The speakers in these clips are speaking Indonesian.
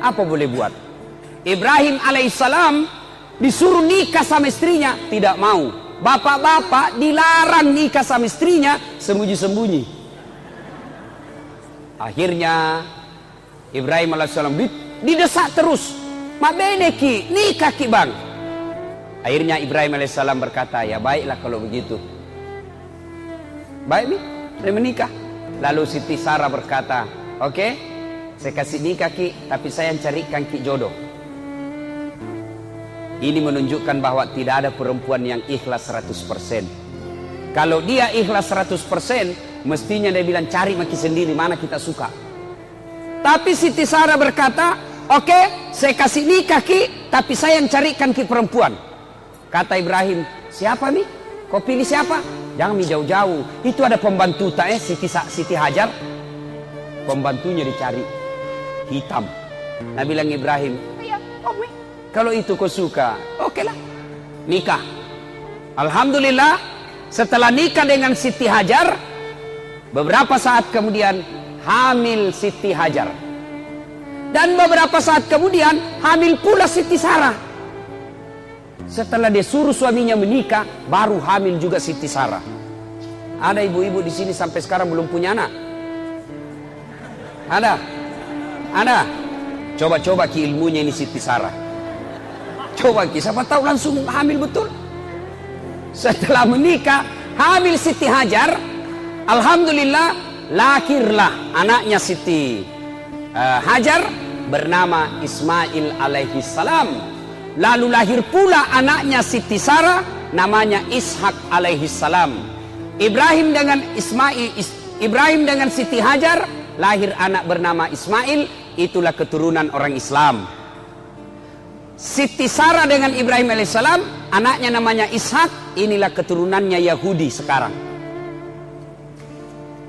Apa boleh buat? Ibrahim alaihissalam disuruh nikah sama istrinya, tidak mau. Bapak-bapak dilarang nikah sama istrinya, sembunyi-sembunyi. Akhirnya Ibrahim alaihissalam didesak terus. Ma bene ki, nikah ki bang. Akhirnya Ibrahim alaihissalam berkata, ya baiklah kalau begitu. Baik nih, saya menikah. Lalu Siti Sarah berkata, oke, saya kasih nikah ki, tapi saya yang carikan ki jodoh. Ini menunjukkan bahwa tidak ada perempuan yang ikhlas 100%. Kalau dia ikhlas 100%, mestinya dia bilang cari maki sendiri, mana kita suka. Tapi Siti Sarah berkata, oke, saya kasih nikah ki, tapi saya yang carikan ki perempuan. Kata Ibrahim, siapa nih? Kau pilih siapa? Jangan jauh-jauh. Itu ada pembantu Siti Hajar. Pembantunya dicari hitam. Nah bilang Ibrahim, iya, kalau itu kau suka, oke lah, nikah. Alhamdulillah, setelah nikah dengan Siti Hajar, beberapa saat kemudian hamil Siti Hajar. Dan beberapa saat kemudian hamil pula Siti Sarah. Setelah dia suruh suaminya menikah, baru hamil juga Siti Sarah. Ada ibu-ibu di sini sampai sekarang belum punya anak? Ada? Ada? Coba-coba ki ilmunya ini Siti Sarah. Coba ki, siapa tahu langsung hamil betul. Setelah menikah, hamil Siti Hajar. Alhamdulillah, lahirlah anaknya Siti Hajar bernama Ismail alaihi salam. Lalu lahir pula anaknya Siti Sarah, namanya Ishak alaihi salam. Ibrahim dengan Siti Hajar lahir anak bernama Ismail, itulah keturunan orang Islam. Siti Sarah dengan Ibrahim alaihissalam, anaknya namanya Ishak, inilah keturunannya Yahudi sekarang.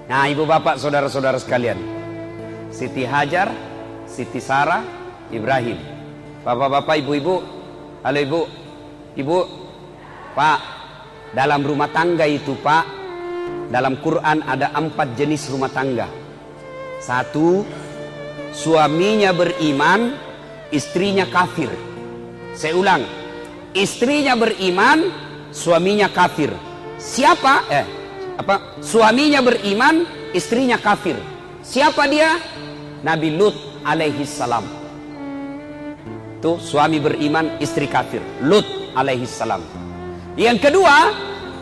Nah, ibu bapak, saudara-saudara sekalian, Siti Hajar, Siti Sarah, Ibrahim. Bapak-bapak, ibu-ibu, halo ibu, ibu, pak, dalam rumah tangga itu pak, dalam Quran ada 4 jenis rumah tangga. 1, suaminya beriman, istrinya kafir. Saya ulang, istrinya beriman, suaminya kafir. Siapa? Suaminya beriman, istrinya kafir. Siapa dia? Nabi Lut alaihi salam. Tuh, suami beriman, istri kafir. Lut alaihi salam. Yang kedua,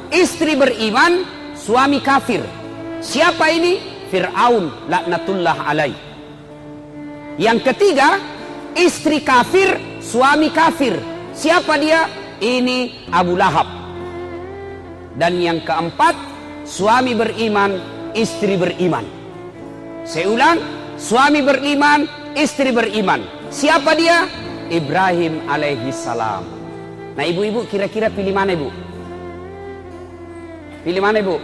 istri beriman, suami kafir. Siapa ini? Fir'aun laknatullah alaih. Yang ketiga, istri kafir, suami kafir. Siapa dia? Ini Abu Lahab. Dan yang keempat, suami beriman, istri beriman. Saya ulang, suami beriman, istri beriman. Siapa dia? Ibrahim alaihi salam. Nah ibu-ibu, kira-kira pilih mana ibu? Pilih mana ibu?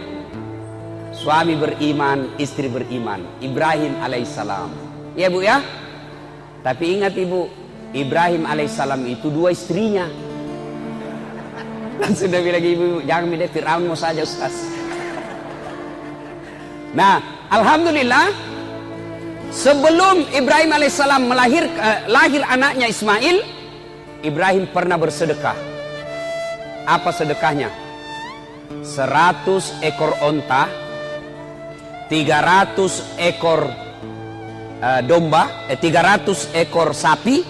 Suami beriman, istri beriman, Ibrahim alaihi salam. Ya bu ya. Tapi ingat ibu, Ibrahim alaihi salam itu 2 istrinya. Langsung dia bilang ibu, jangan milih Fir'aun mau saja Ustaz. Nah, alhamdulillah, sebelum Ibrahim alaihissalam lahir anaknya Ismail, Ibrahim pernah bersedekah. Apa sedekahnya? 100 ekor onta, 300 ekor domba, 300 ekor sapi,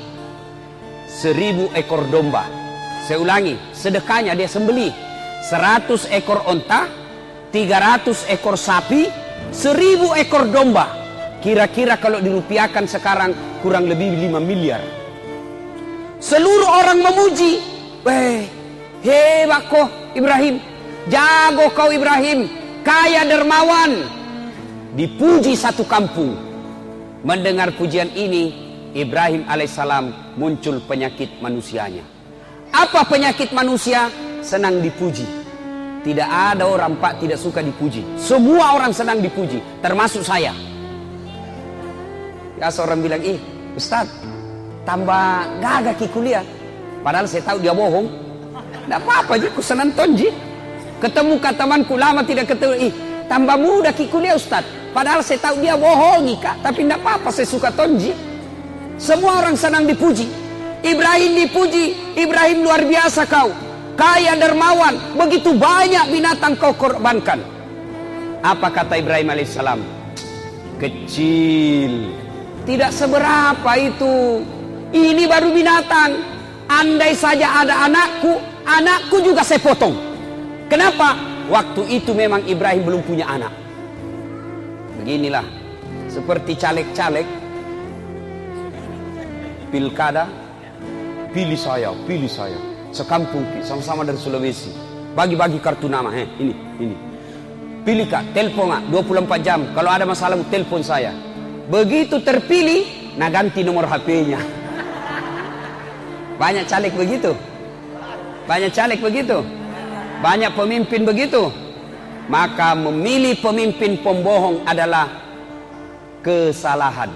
1000 ekor domba. Saya ulangi, sedekahnya dia sembelih 100 ekor onta, 300 ekor sapi, 1000 ekor domba. Kira-kira kalau dirupiahkan sekarang kurang lebih 5 miliar. Seluruh orang memuji. Weh, hebat kau Ibrahim. Jago kau Ibrahim. Kaya dermawan. Dipuji satu kampung. Mendengar pujian ini, Ibrahim alaihissalam muncul penyakit manusianya. Apa penyakit manusia? Senang dipuji. Tidak ada orang pak tidak suka dipuji. Semua orang senang dipuji, termasuk saya. Ya seorang bilang, Ustaz, tambah gagah ki kuliah. Padahal saya tahu dia bohong. Tidak apa-apa ji, ku senang tonji. Ketemu temanku lama tidak ketemu, tambah muda ki kuliah Ustaz. Padahal saya tahu dia bohong kak, tapi tidak apa-apa, saya suka tonji. Semua orang senang dipuji. Ibrahim dipuji, Ibrahim luar biasa kau, kaya dermawan, begitu banyak binatang kau korbankan. Apa kata Ibrahim alaihissalam? Kecil, tidak seberapa itu. Ini baru binatang. Andai saja ada anakku juga saya potong. Kenapa? Waktu itu memang Ibrahim belum punya anak. Beginilah, seperti caleg-caleg pilkada, pilih saya, sekampung, sama-sama dari Sulawesi, bagi-bagi kartu nama, ini, pilih kak, telepon kak, 24 jam, kalau ada masalah telepon saya. Begitu terpilih, nah ganti nomor HP-nya. Banyak caleg begitu, banyak pemimpin begitu. Maka memilih pemimpin pembohong adalah kesalahan.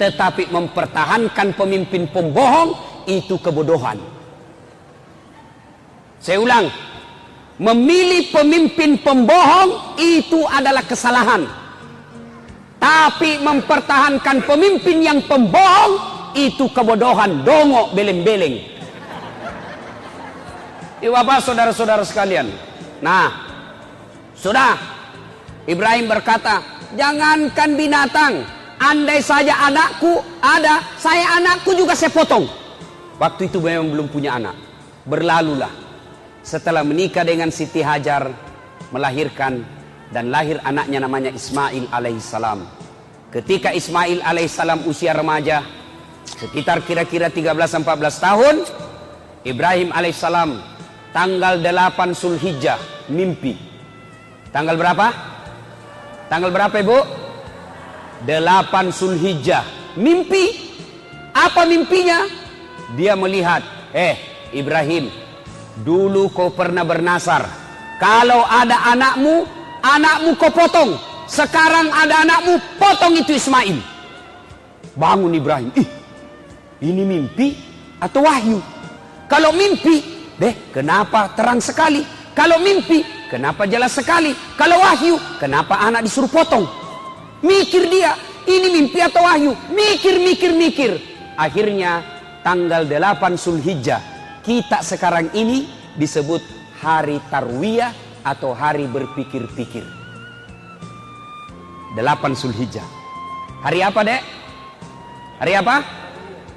Tetapi mempertahankan pemimpin pembohong itu kebodohan. Saya ulang, memilih pemimpin pembohong itu adalah kesalahan. Tapi mempertahankan pemimpin yang pembohong itu kebodohan, dongok beleng-beleng. Bapak saudara-saudara sekalian. Nah, sudah Ibrahim berkata, jangankan binatang, andai saja anakku ada, anakku juga saya potong. Waktu itu memang belum punya anak. Berlalulah. Setelah menikah dengan Siti Hajar, melahirkan dan lahir anaknya namanya Ismail alaihissalam. Ketika Ismail alaihissalam usia remaja, sekitar kira-kira 13-14 tahun, Ibrahim alaihissalam tanggal 8 Zulhijjah mimpi. Tanggal berapa? Tanggal berapa ibu? 8 Zulhijjah. Mimpi. Apa mimpinya? Dia melihat, Ibrahim, dulu kau pernah bernasar, kalau ada anakmu kau potong. Sekarang ada anakmu, potong itu Ismail. Bangun Ibrahim. Ini mimpi atau wahyu? Kalau mimpi, kenapa terang sekali? Kalau mimpi, kenapa jelas sekali? Kalau wahyu, kenapa anak disuruh potong? Mikir dia, ini mimpi atau wahyu? Mikir. Akhirnya tanggal 8 Zulhijjah, kita sekarang ini disebut hari Tarwiyah atau hari berpikir-pikir. 8 Zulhijjah. Hari apa, Dek? Hari apa?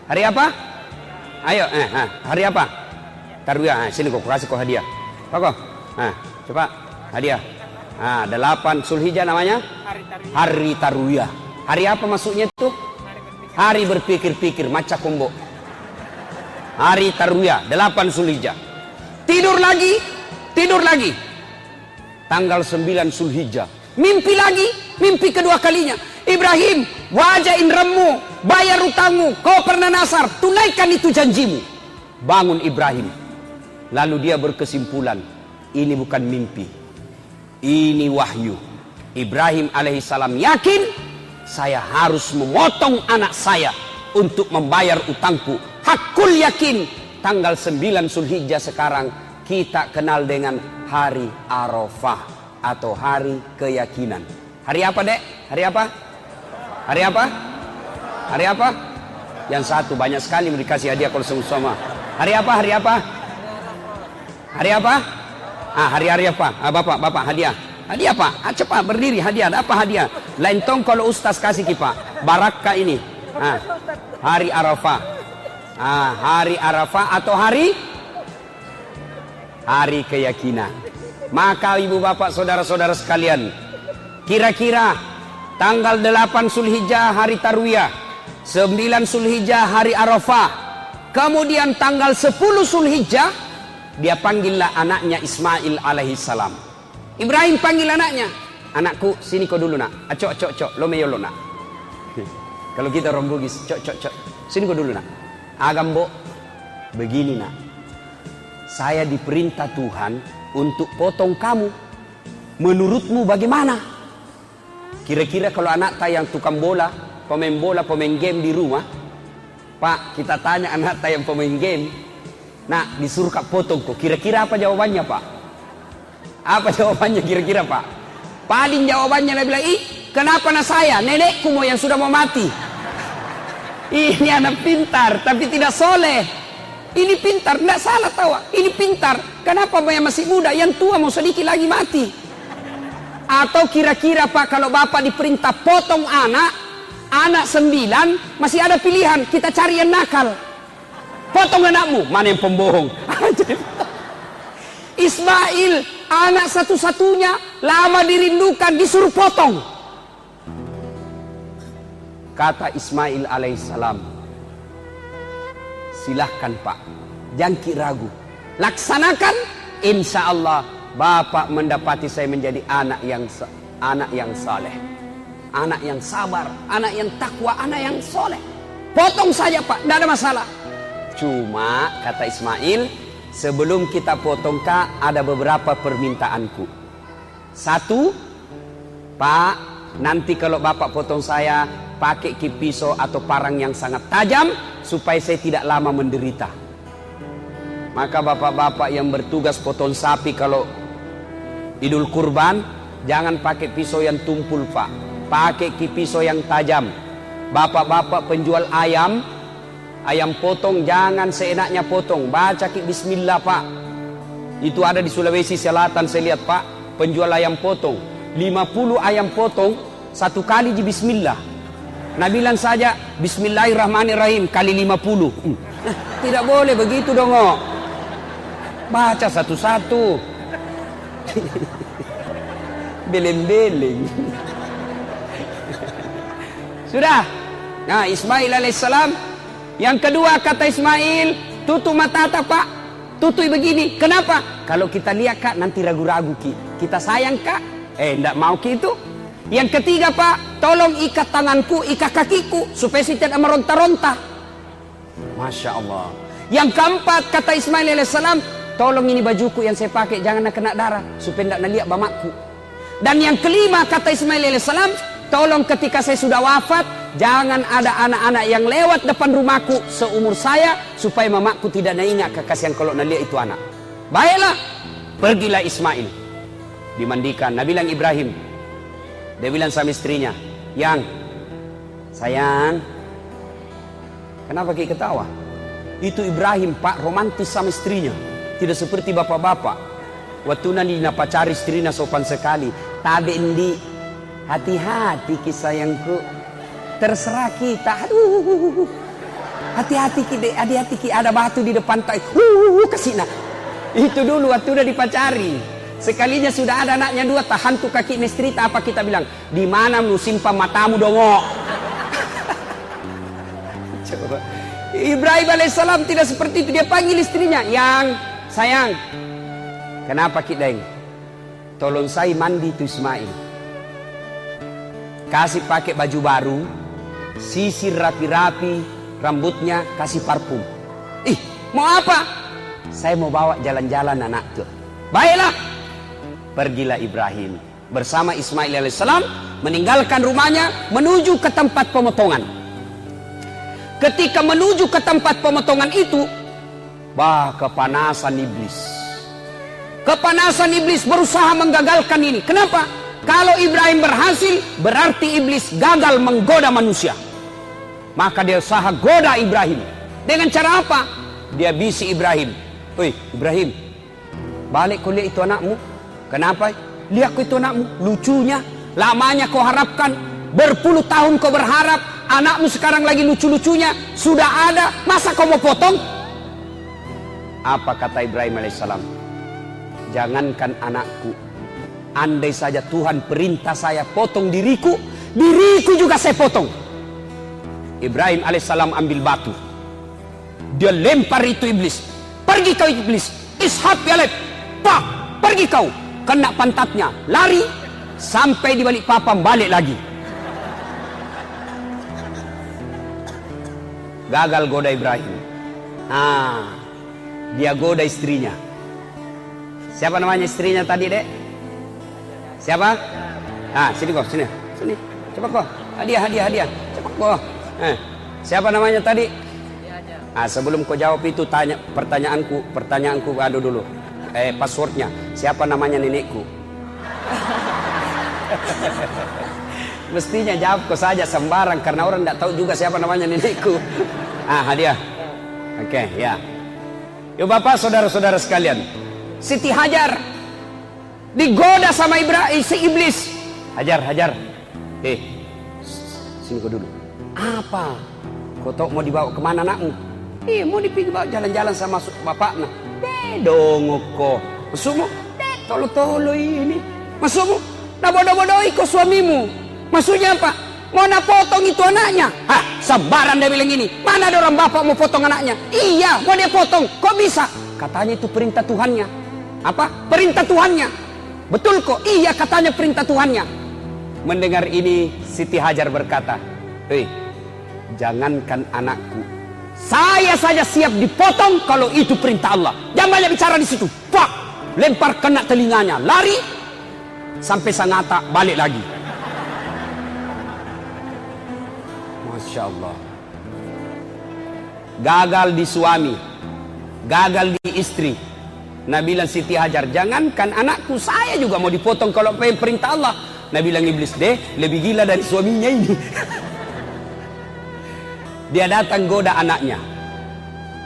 Hari apa? Ayo, hari apa? Tarwiyah. Sini kok kasih kau hadiah. Kok? Coba hadiah. 8 Zulhijjah namanya? Hari Tarwiyah. Hari apa maksudnya itu? Hari berpikir-pikir, maca kombo. Hari Tarwiyah, 8 Zulhijjah. Tidur lagi. Tanggal 9 Zulhijjah. Mimpi lagi, mimpi kedua kalinya. Ibrahim, wajah indremu, bayar utangmu, kau pernah nasar, tunaikan itu janjimu. Bangun Ibrahim. Lalu dia berkesimpulan, ini bukan mimpi, ini wahyu. Ibrahim alaihissalam yakin, saya harus memotong anak saya untuk membayar utangku. Hakul yakin. Tanggal 9 Zulhijjah sekarang kita kenal dengan hari Arafah atau hari keyakinan. Hari apa, Dek? Hari apa? Hari apa? Hari apa? Yang satu banyak sekali dikasih hadiah kalau sama. Hari apa? Hari apa? Hari apa? Hari apa? Bapak hadiah. Hadiah Pak. Cepat berdiri, hadiah. Ada apa hadiah? Lain tong kalau ustaz kasih Pak. Barakah ini. Hari Arafah. Hari Arafah atau hari keyakinan. Maka ibu bapak saudara-saudara sekalian, kira-kira tanggal 8 Zulhijjah hari Tarwiyah, 9 Zulhijjah hari Arafah, kemudian tanggal 10 Zulhijjah dia panggillah anaknya Ismail alaihissalam. Ibrahim panggil anaknya, anakku sini kau dulu nak, cok lo meyo lo nak. Kalau kita orang Bugis, cok sini kau dulu nak. Agambo begini nak, saya diperintah Tuhan untuk potong kamu. Menurutmu bagaimana? Kira-kira kalau anak tak yang tukang bola, pemain game di rumah, Pak, kita tanya anak tak yang pemain game, nak disuruh kak potong kok. Kira-kira apa jawabannya Pak? Apa jawabannya kira-kira Pak? Paling jawabannya dia bilang, kenapa nak saya? Nenekku mau yang sudah mau mati. Ini anak pintar, tapi tidak soleh. Ini pintar, tidak salah tawa. Ini pintar. Kenapa yang masih muda? Yang tua mau sedikit lagi mati. Atau kira-kira Pak, kalau Bapak diperintah potong anak 9, masih ada pilihan. Kita cari yang nakal. Potong anakmu, mana yang pembohong? Ismail, anak satu-satunya, lama dirindukan, disuruh potong. Kata Ismail alaihissalam, silahkan Pak, jangan ragu, laksanakan, insya Allah Bapak mendapati saya menjadi anak yang saleh, anak yang sabar, anak yang takwa, anak yang soleh. Potong saja Pak, tidak ada masalah. Cuma kata Ismail, sebelum kita potong Kak, ada beberapa permintaanku. Satu, Pak, nanti kalau Bapak potong saya, pakai pisau atau parang yang sangat tajam, supaya saya tidak lama menderita. Maka bapak-bapak yang bertugas potong sapi kalau Idul Kurban, jangan pakai pisau yang tumpul Pak, pakai pisau yang tajam. Bapak-bapak penjual ayam potong, jangan seenaknya potong, baca bismillah Pak. Itu ada di Sulawesi Selatan, saya lihat Pak, penjual ayam potong 50 ayam potong, satu kali di bismillah. Nah bilang saja bismillahirrahmanirrahim kali 50. Tidak boleh begitu dong. Baca satu-satu. Beleng-beleng. Sudah. Nah Ismail alaihissalam. Yang kedua kata Ismail, tutup mata Pak, tutup begini. Kenapa? Kalau kita lihat Kak, nanti ragu-ragu kita sayang Kak. Enggak mau gitu. Yang ketiga Pak, tolong ikat tanganku, ikat kakiku, supaya saya tidak meronta-ronta. Masya Allah. Yang keempat kata Ismail alaihissalam, tolong ini bajuku yang saya pakai jangan kena darah, supaya tidak naliak bamakku. Dan yang kelima kata Ismail alaihissalam, tolong ketika saya sudah wafat, jangan ada anak-anak yang lewat depan rumahku seumur saya, supaya mamaku tidak ingat kekasihan kalau naliak itu anak. Baiklah, pergilah Ismail, dimandikan. Nabi bilang Ibrahim, dia bilang sama istrinya, yang sayang, kenapa kita ketawa? Itu Ibrahim Pak, romantis sama istrinya, tidak seperti bapak-bapak. Waktu nanti napacari istrinya sopan sekali, tabe endi, hati-hati sayangku, terserah kita. Aduh, hati-hati hati-hati ada batu di depan tak, kesina. Itu dulu waktu udah dipacari. Sekalinya sudah ada anaknya 2, tahan tuh kaki istri, apa kita bilang? Di mana lu simpan matamu dongo? Coba. Ibrahim alaihissalam tidak seperti itu, dia panggil istrinya, yang sayang, kenapa kita ini? Tolong saya mandi tuh Ismail, kasih pakai baju baru, sisir rapi-rapi rambutnya, kasih parfum. Mau apa? Saya mau bawa jalan-jalan anak tuh. Baiklah. Pergilah Ibrahim bersama Ismail alaihissalam, meninggalkan rumahnya, menuju ke tempat pemotongan. Ketika menuju ke tempat pemotongan itu, kepanasan iblis. Kepanasan iblis berusaha menggagalkan ini. Kenapa? Kalau Ibrahim berhasil, berarti iblis gagal menggoda manusia. Maka dia usaha goda Ibrahim. Dengan cara apa? Dia bisi Ibrahim. Woi Ibrahim, balik kau lihat itu anakmu. Kenapa? Lihat kau itu anakmu, lucunya. Lamanya kau harapkan, berpuluh tahun kau berharap, anakmu sekarang lagi lucu-lucunya, sudah ada, masa kau mau potong? Apa kata Ibrahim alaihissalam? Jangankan anakku, andai saja Tuhan perintah saya potong diriku juga saya potong. Ibrahim alaihissalam ambil batu, dia lempar itu iblis. Pergi kau iblis, ishab ya lep, pak, pergi kau. Kena pantatnya, lari sampai di balik papan, balik lagi. Gagal goda Ibrahim. Dia goda istrinya. Siapa namanya istrinya tadi, Dek? Siapa? Sini kok, sini. Cepat kok. Hadiah. Cepat kok. Siapa namanya tadi? Sebelum kau jawab itu tanya pertanyaanku adu dulu. Passwordnya. Siapa namanya nenekku? Mestinya jawab kau saja sembarang karena orang tidak tahu juga siapa namanya nenekku. Hadiah. Oke, ya. Yuk Bapak, saudara-saudara sekalian. Siti Hajar digoda sama si iblis. Hajar. Sini kau dulu. Apa? Kau tahu mau dibawa kemana anakmu? Mau dibawa jalan-jalan sama bapaknya. Dong kau. Maksudmu? Tolo-tolo ini. Maksudmu? Nak bodoh-bodohi kau suamimu. Maksudnya apa? Mau nak potong itu anaknya? Sembarang dia bilang gini. Mana ada orang bapak mau potong anaknya? Iya, mau dia potong. Kok bisa? Katanya itu perintah Tuhannya. Apa? Perintah Tuhannya. Betul kok? Iya, katanya perintah Tuhannya. Mendengar ini, Siti Hajar berkata, jangankan anakku, saya saja siap dipotong kalau itu perintah Allah. Jangan banyak bicara di situ. Pak, lempar kena telinganya, lari sampai Sangatta, balik lagi. Masya Allah. Gagal di suami, gagal di istri. Nabi bilang Siti Hajar, jangankan anakku, saya juga mau dipotong kalau perintah Allah. Nabi bilang iblis, lebih gila dari suaminya ini. Dia datang goda anaknya.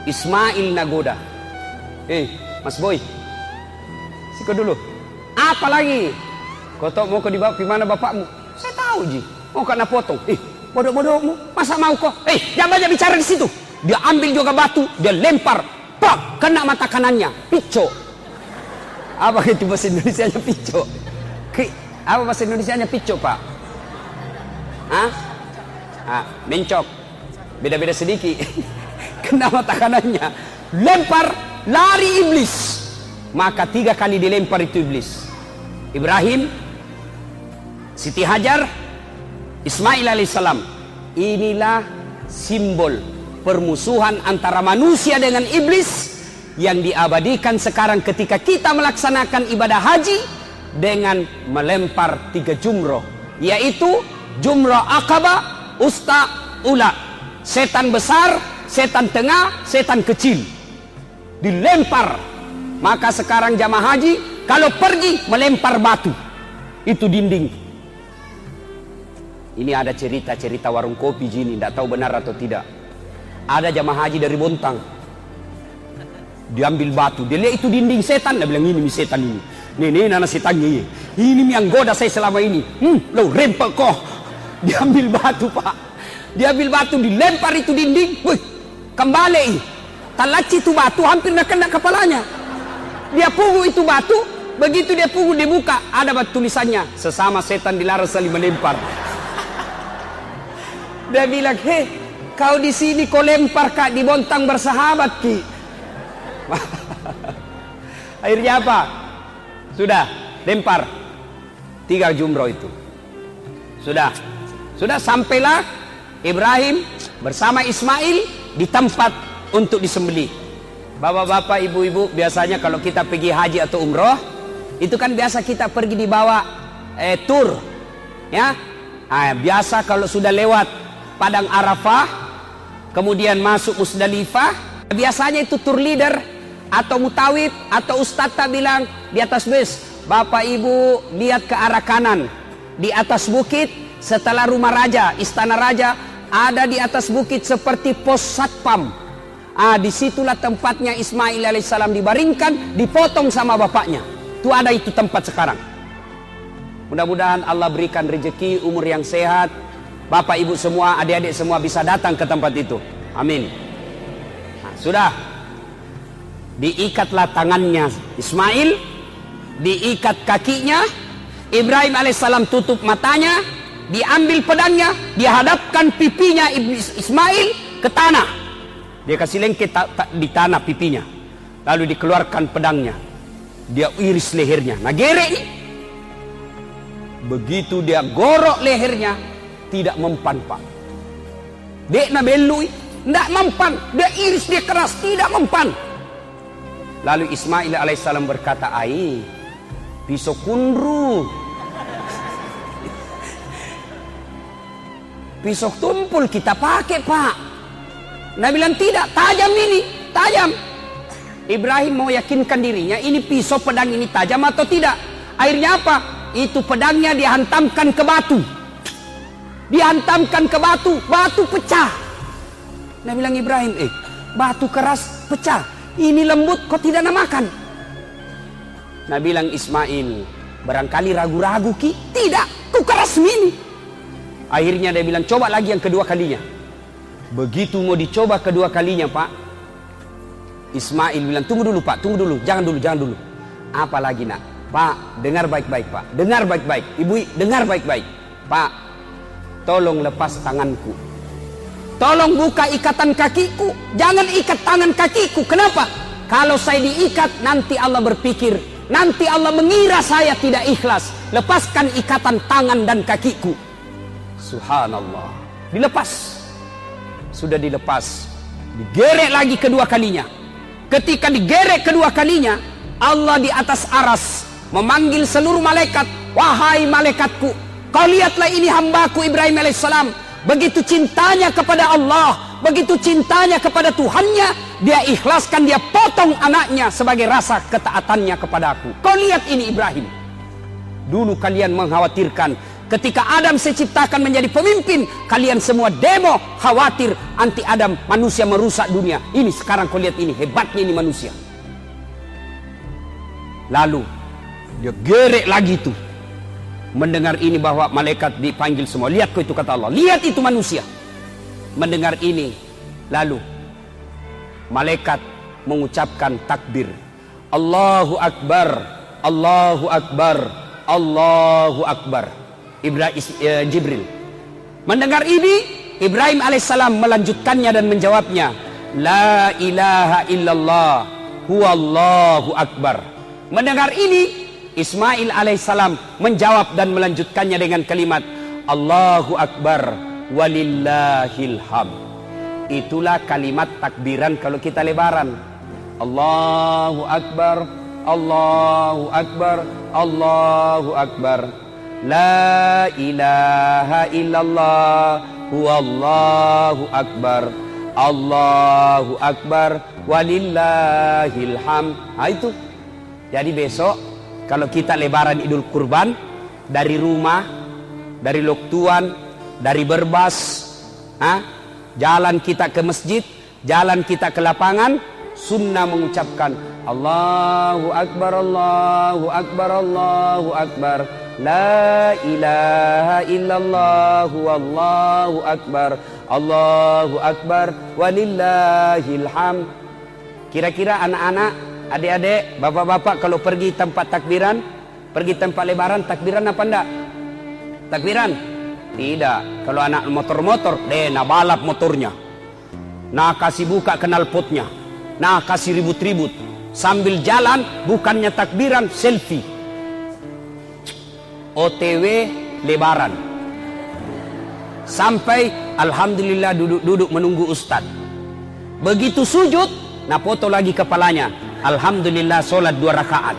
Ismail nagoda. Mas Boy, siko dulu. Apa lagi? Kau tahu mau kau dibawa ke mana bapakmu? Saya tahu Ji. Mau kena potong. Bodoh-bodohmu, masa mau kau? Jangan banyak bicara di situ. Dia ambil juga batu, dia lempar, pak, kena mata kanannya, pico. Apa itu bahasa Indonesianya pico? Apa bahasa Indonesianya pico, Pak? Mencok. Beda-beda sedikit. Kena mata kanannya, lempar, lari iblis. Maka 3 kali dilempar itu iblis. Ibrahim, Siti Hajar, Ismail alaihissalam. Inilah simbol permusuhan antara manusia dengan iblis yang diabadikan sekarang ketika kita melaksanakan ibadah haji dengan melempar 3 jumroh, yaitu jumroh Aqabah, Usta, Ula. Setan besar, setan tengah, setan kecil dilempar. Maka sekarang jamaah haji kalau pergi melempar batu itu dinding. Ini ada cerita-cerita warung kopi Jini, tidak tahu benar atau tidak. Ada jamaah haji dari Bontang, diambil batu, dia lihat itu dinding setan, dia bilang ini setan ini. Nih nana setannya ini yang goda saya selama ini. Lo rempel kok. Diambil batu Pak, diambil batu, dilempar itu dinding. Wih, kembali talaci itu batu hampir nak kena kepalanya. Dia punggu itu batu, begitu dia punggu dibuka ada batu tulisannya, sesama setan dilarang saling melempar. Dia bilang, kau di sini kau lempar Kak, di Bontang bersahabat Ki. Akhirnya apa? Sudah lempar 3 jumroh itu. Sudah sampailah Ibrahim bersama Ismail di tempat untuk disembelih. Bapak-bapak, ibu-ibu, biasanya kalau kita pergi haji atau umroh, itu kan biasa kita pergi dibawa tur, ya. Biasa kalau sudah lewat Padang Arafah, kemudian masuk Musdalifah, biasanya itu tur leader atau mutawib atau ustadz bilang di atas bus, Bapak Ibu lihat ke arah kanan, di atas bukit setelah rumah raja, istana raja, ada di atas bukit seperti pos satpam. Disitulah tempatnya Ismail alaihissalam dibaringkan, dipotong sama bapaknya. Itu ada itu tempat sekarang. Mudah-mudahan Allah berikan rezeki, umur yang sehat. Bapak ibu semua, adik-adik semua bisa datang ke tempat itu. Amin. Sudah. Diikatlah tangannya Ismail, diikat kakinya. Ibrahim alaihissalam tutup matanya, diambil pedangnya, dihadapkan pipinya Ismail ke tanah. Dia kasih lengket di tanah pipinya. Lalu dikeluarkan pedangnya. Dia iris lehernya. Nah gerek ini. Begitu dia gorok lehernya, tidak mempan Pak. Dek na belui, tidak mempan. Dia iris, dia keras, tidak mempan. Lalu Ismail alaihissalam berkata, pisau kundru, pisau tumpul kita pakai Pak. Nabi bilang tidak, tajam ini, tajam. Ibrahim mau yakinkan dirinya, ini pisau pedang ini tajam atau tidak. Akhirnya apa? Itu pedangnya dihantamkan ke batu. dihantamkan ke batu, batu pecah. Nah bilang Ibrahim, batu keras pecah, ini lembut kok tidak nak makan? Nah bilang Ismail, barangkali ragu-ragu ki? Tidak, ku keras mini. Akhirnya dia bilang, coba lagi yang kedua kalinya. Begitu mau dicoba kedua kalinya Pak, Ismail bilang, tunggu dulu Pak, tunggu dulu, jangan dulu. Apa lagi nak? Pak, dengar baik-baik Pak, dengar baik-baik. Ibu, dengar baik-baik. Pak, tolong lepas tanganku. Tolong buka ikatan kakiku. Jangan ikat tangan kakiku. Kenapa? Kalau saya diikat, nanti Allah berpikir, nanti Allah mengira saya tidak ikhlas. Lepaskan ikatan tangan dan kakiku. Subhanallah. Dilepas. Sudah dilepas. Digerek lagi kedua kalinya. Ketika digerek kedua kalinya, Allah di atas aras memanggil seluruh malaikat. Wahai malaikatku, kau lihatlah ini hambaku Ibrahim alaihissalam. Begitu cintanya kepada Allah, begitu cintanya kepada Tuhannya, dia ikhlaskan, dia potong anaknya sebagai rasa ketaatannya kepada aku. Kau lihat ini Ibrahim. Dulu kalian mengkhawatirkan ketika Adam saya ciptakan menjadi pemimpin, kalian semua demo khawatir anti Adam, manusia merusak dunia. Ini sekarang kau lihat ini, hebatnya ini manusia. Lalu dia gerek lagi tuh. Mendengar ini bahwa malaikat dipanggil semua. Lihat kau itu, kata Allah. Lihat itu manusia. Mendengar ini, lalu malaikat mengucapkan takbir. Allahu Akbar, Allahu Akbar, Allahu Akbar. Jibril. Mendengar ini, Ibrahim alaihissalam melanjutkannya dan menjawabnya. La ilaha illallah, huwallahu akbar. Mendengar ini, Ismail alaihissalam menjawab dan melanjutkannya dengan kalimat Allahu Akbar walillahil hamd. Itulah kalimat takbiran kalau kita lebaran. Allahu Akbar, Allahu Akbar, Allahu Akbar. La ilaha illallah, huwallahu akbar, Allahu Akbar walillahil hamd. Itu. Jadi besok kalau kita lebaran Idul Kurban, dari rumah, dari Loktuan, dari Berbas, jalan kita ke masjid, jalan kita ke lapangan, sunnah mengucapkan Allahu Akbar, Allahu Akbar, Allahu Akbar, la ilaha illallah, wallahu akbar, Allahu Akbar, walillahil hamd. Kira-kira anak-anak, adik-adik, bapak-bapak kalau pergi tempat takbiran, pergi tempat lebaran, takbiran apa enggak? Takbiran? Tidak. Kalau anak motor-motor, nah balap motornya. Nah kasih buka knalpotnya. Nah kasih ribut-ribut. Sambil jalan, bukannya takbiran, selfie. OTW lebaran. Sampai alhamdulillah duduk-duduk menunggu ustaz. Begitu sujud, nah foto lagi kepalanya. Alhamdulillah sholat 2 rakaat.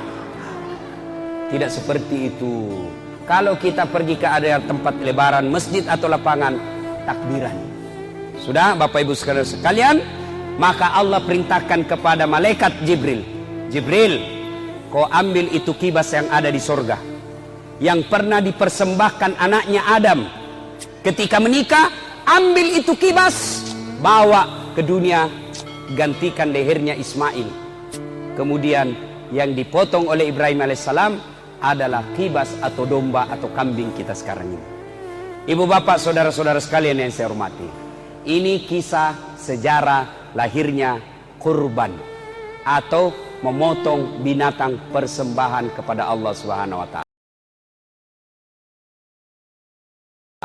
Tidak seperti itu. Kalau kita pergi ke area tempat lebaran, masjid atau lapangan, takbiran. Sudah Bapak Ibu sekalian, maka Allah perintahkan kepada malaikat Jibril. Jibril, kau ambil itu kibas yang ada di sorga, yang pernah dipersembahkan anaknya Adam ketika menikah. Ambil itu kibas, bawa ke dunia, gantikan lehernya Ismail. Kemudian yang dipotong oleh Ibrahim alaihissalam adalah kibas atau domba atau kambing kita sekarang ini. Ibu bapak saudara-saudara sekalian yang saya hormati, ini kisah sejarah lahirnya kurban atau memotong binatang persembahan kepada Allah Subhanahu wa ta'ala.